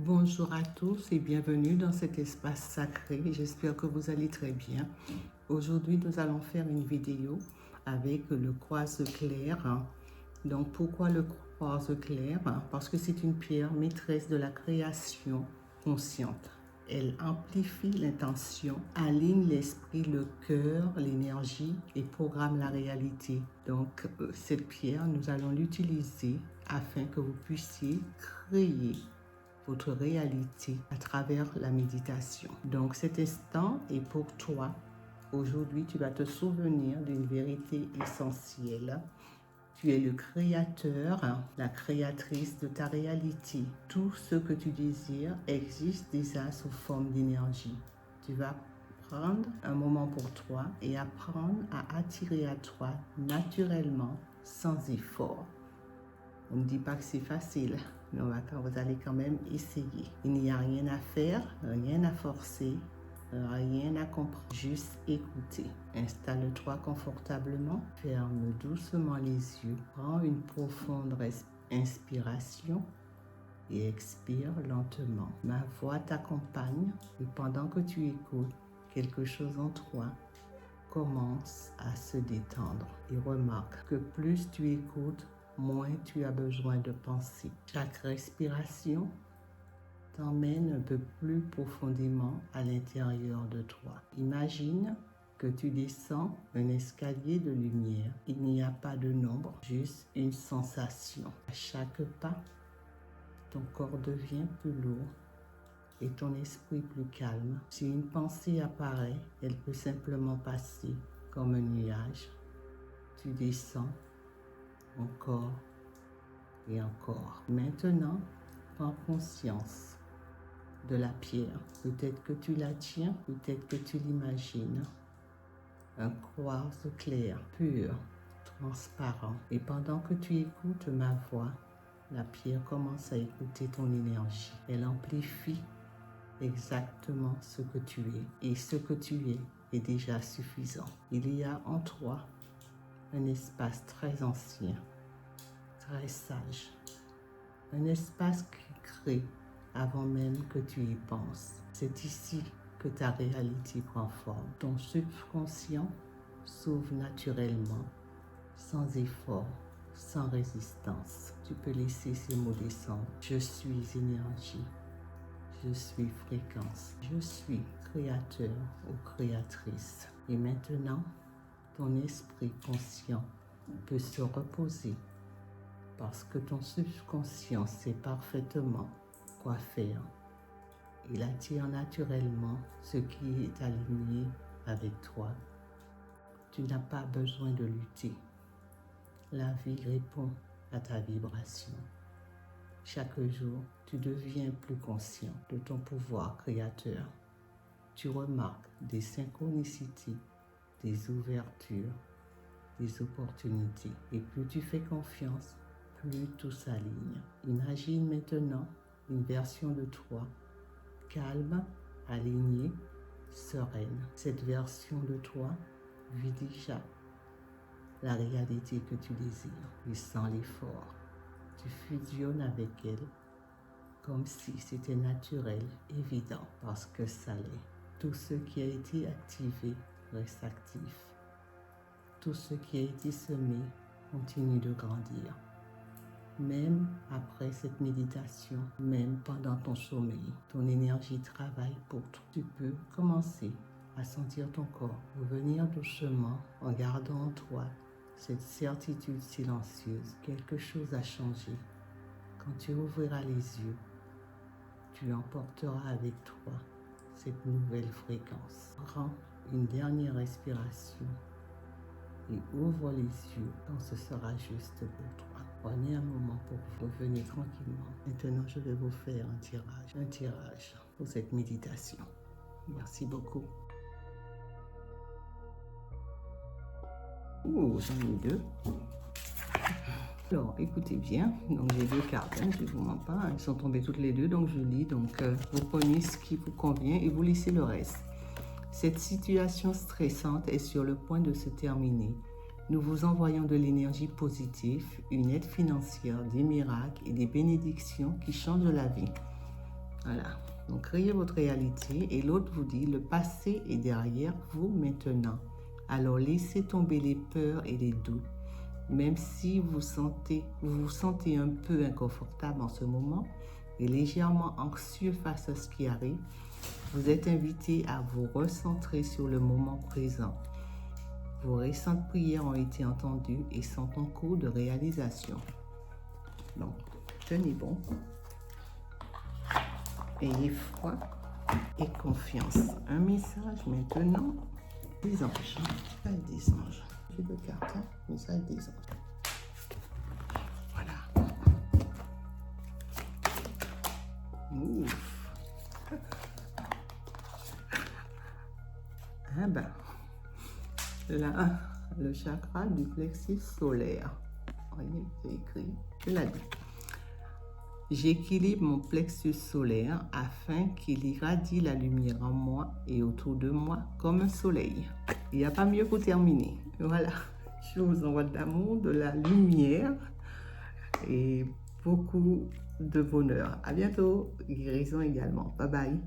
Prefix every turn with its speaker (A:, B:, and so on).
A: Bonjour à tous et bienvenue dans cet espace sacré. J'espère que vous allez très bien. Aujourd'hui, nous allons faire une vidéo avec le quartz clair. Donc, pourquoi le quartz clair? Parce que c'est une pierre maîtresse de la création consciente. Elle amplifie l'intention, aligne l'esprit, le cœur, l'énergie et programme la réalité. Donc, cette pierre, nous allons l'utiliser afin que vous puissiez créer votre réalité à travers la méditation. Donc cet instant est pour toi. Aujourd'hui, tu vas te souvenir d'une vérité essentielle. Tu es le créateur, la créatrice de ta réalité. Tout ce que tu désires existe déjà sous forme d'énergie. Tu vas prendre un moment pour toi et apprendre à attirer à toi naturellement, sans effort. On ne dit pas que c'est facile, mais vous allez quand même essayer. Il n'y a rien à faire, rien à forcer, rien à comprendre. Juste écouter. Installe-toi confortablement, ferme doucement les yeux, prends une profonde inspiration et expire lentement. Ma voix t'accompagne et pendant que tu écoutes, quelque chose en toi commence à se détendre. Et remarque que plus tu écoutes, moins tu as besoin de penser. Chaque respiration t'emmène un peu plus profondément à l'intérieur de toi. Imagine que tu descends un escalier de lumière. Il n'y a pas de nombre, juste une sensation. À chaque pas, ton corps devient plus lourd et ton esprit plus calme. Si une pensée apparaît, elle peut simplement passer comme un nuage. Tu descends encore et encore. Maintenant, prends conscience de la pierre. Peut-être que tu la tiens, peut-être que tu l'imagines. Un quartz clair, pur, transparent. Et pendant que tu écoutes ma voix, la pierre commence à écouter ton énergie. Elle amplifie exactement ce que tu es. Et ce que tu es est déjà suffisant. Il y a en toi un espace très ancien, très sage. Un espace qui crée avant même que tu y penses. C'est ici que ta réalité prend forme. Ton subconscient s'ouvre naturellement, sans effort, sans résistance. Tu peux laisser ces mots descendre. Je suis énergie. Je suis fréquence. Je suis créateur ou créatrice. Et maintenant, ton esprit conscient peut se reposer parce que ton subconscient sait parfaitement quoi faire. Il attire naturellement ce qui est aligné avec toi. Tu n'as pas besoin de lutter. La vie répond à ta vibration. Chaque jour, tu deviens plus conscient de ton pouvoir créateur. Tu remarques des synchronicités, des ouvertures, des opportunités. Et plus tu fais confiance, plus tout s'aligne. Imagine maintenant une version de toi calme, alignée, sereine. Cette version de toi vit déjà la réalité que tu désires et sans l'effort. Tu fusionnes avec elle comme si c'était naturel, évident, parce que ça l'est. Tout ce qui a été activé reste actif. Tout ce qui a été semé continue de grandir. Même après cette méditation, même pendant ton sommeil, ton énergie travaille pour toi. Tu peux commencer à sentir ton corps revenir doucement en gardant en toi cette certitude silencieuse. Quelque chose a changé. Quand tu ouvriras les yeux, tu emporteras avec toi cette nouvelle fréquence. Prends une dernière respiration et ouvre les yeux quand ce sera juste pour toi. Prenez un moment pour vous revenir tranquillement. Maintenant, je vais vous faire un tirage pour cette méditation. Merci beaucoup. J'en ai deux. Alors, écoutez bien. Donc, j'ai deux cartes, je ne vous mens pas. Elles sont tombées toutes les deux, donc je lis. Donc, vous prenez ce qui vous convient et vous laissez le reste. Cette situation stressante est sur le point de se terminer. Nous vous envoyons de l'énergie positive, une aide financière, des miracles et des bénédictions qui changent la vie. Voilà. Donc, créez votre réalité et l'autre vous dit, le passé est derrière vous maintenant. Alors, laissez tomber les peurs et les doutes. Même si vous vous sentez un peu inconfortable en ce moment et légèrement anxieux face à ce qui arrive, vous êtes invité à vous recentrer sur le moment présent. Vos récentes prières ont été entendues et sont en cours de réalisation. Donc, tenez bon. Ayez foi et confiance. Un message maintenant des anges. Des anges. J'ai deux cartes. Message des anges. Voilà. Ouf. Ah ben, là, le chakra du plexus solaire. Voyez, c'est écrit. Je l'ai dit. J'équilibre mon plexus solaire afin qu'il irradie la lumière en moi et autour de moi comme un soleil. Il n'y a pas mieux pour terminer. Voilà, je vous envoie de l'amour, de la lumière et beaucoup de bonheur. À bientôt. Guérison également. Bye bye.